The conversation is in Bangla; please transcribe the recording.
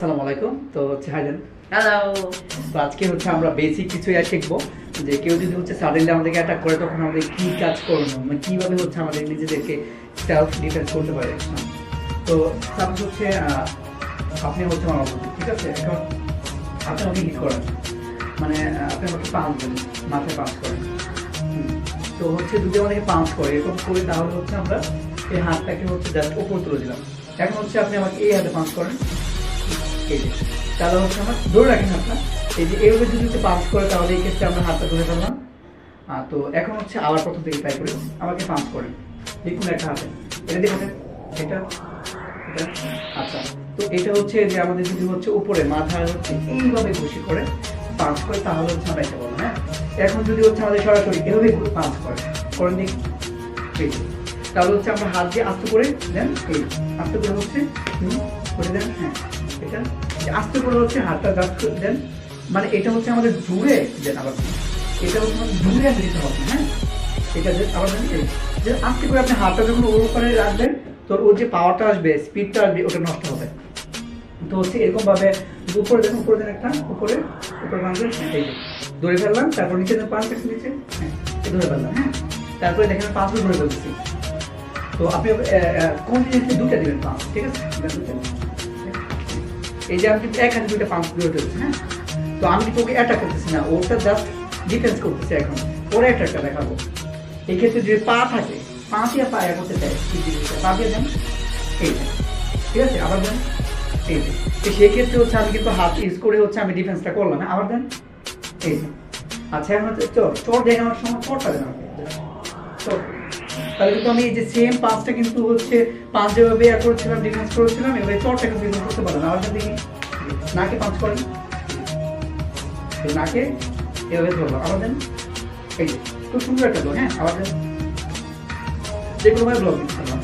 আসসালামু আলাইকুম। তো হাই দেন। হ্যালো। তো আজকে আমরা বেসিক কিছু শিখবো যে কেউ যদি সাডেনলি আমাদেরকে অ্যাটাক করে তখন আমাদের কি কাজ করণীয়, মানে কিভাবে আমাদের নিজেদেরকে সেলফ ডিফেন্স করতে পারে। তো সাপোজ আপনি আমার অপোজিট, ঠিক আছে? এখন আপনি আমাকে হিট করেন, মানে আপনি আমাকে পাঁচ দেন, মাথায় পাঁচ করেন। তো যদি আমাদেরকে পাঁচ করে এরকম করে তাহলে আমরা এই হাতটাকে জাস্ট উপর তুলে দিলাম। এখন আপনি আমাকে এই হাতে পাঁচ করেন, তাহলে আমার ধরে রাখেন আপনার এই যে এইভাবে যদি পাঞ্চ করে তাহলে এই ক্ষেত্রে আমরা হাতটা ধরে ফেললাম। তো এখন আবার প্রথম থেকে ট্রাই করি, আমাকে পাঞ্চ করেন, দেখুন একটা হাতে এটা দেখুন, এটা এটা আচ্ছা। তো এটা যে আমাদের যদি উপরে মাথায় এইভাবে ঘুষি করে পাঞ্চ করে তাহলে আমরা এটা বলবো। হ্যাঁ, এখন যদি আমাদের সরাসরি এভাবে পাঞ্চ করেন দেখি, তাহলে আমরা হাত দিয়ে আস্তে করে দেন, এই আস্তে করে করে দেন। হ্যাঁ, এটা আস্তে করে হাতটা জাস্ট দেন, মানে এটা আমাদের জুড়ে দেন। আবার এটা আমাদের জুড়ে দিতে হবে। হ্যাঁ, এটা আবার দেন, যে আস্তে করে আপনি হাতটা যখন ওর উপরে রাখবেন তো ওর যে পাওয়ারটা আসবে, স্পিডটা আসবে, ওটা নষ্ট হবে। তো এরকম ভাবে উপরে দেন, উপরে দেন, একটা উপরে বাঁধবেন, এই যে ধরে ফেললাম, তারপর নিচে দেন, পাঁচ নিচে, হ্যাঁ ধরে ফেললাম। হ্যাঁ, তারপরে দেখেন পাঁচ ধরে ফেলতেছি। তো আপনি কন্টিনিউসলি দুটা দিবেন পাঁচ, ঠিক আছে? এই যে আমি এক হাতে দুইটা পাম্প ধরে ফেলছি। হ্যাঁ, তো আমি তোকে অ্যাটাক করতেছি না, ওটা জাস্ট ডিফেন্স করতেছে। এখন ওরা অ্যাটাকটা দেখাবো। এই ক্ষেত্রে যদি পা থাকে, পা দিয়ে পায়ে করতে চাই, পা দিয়ে দেন, এই ঠিক আছে? আবার দেন, এই যে সেই ক্ষেত্রে আমি কিন্তু হাত ইউজ করে আমি ডিফেন্সটা করলাম। আবার দেন, এই আচ্ছা। এখন চোর দেখানোর সময় চোরটা দেন আমাকে, চোর। তাহলে কিন্তু আমি এই যে সেম পাঁচটা কিন্তু পাঁচ যেভাবে করেছিলাম, ডিফেন্স করেছিলাম, এভাবে চরটা কিন্তু ডিফেন্স করতে পারলাম। আবার দেখি নাকে পাঁচ করেন, নাকে এভাবে ধরলাম। আবার দেন, এই যে খুব সুন্দর একটা তো। হ্যাঁ, আবার দেন, যে কোনো ভাবে ব্লক দিতে পারলাম।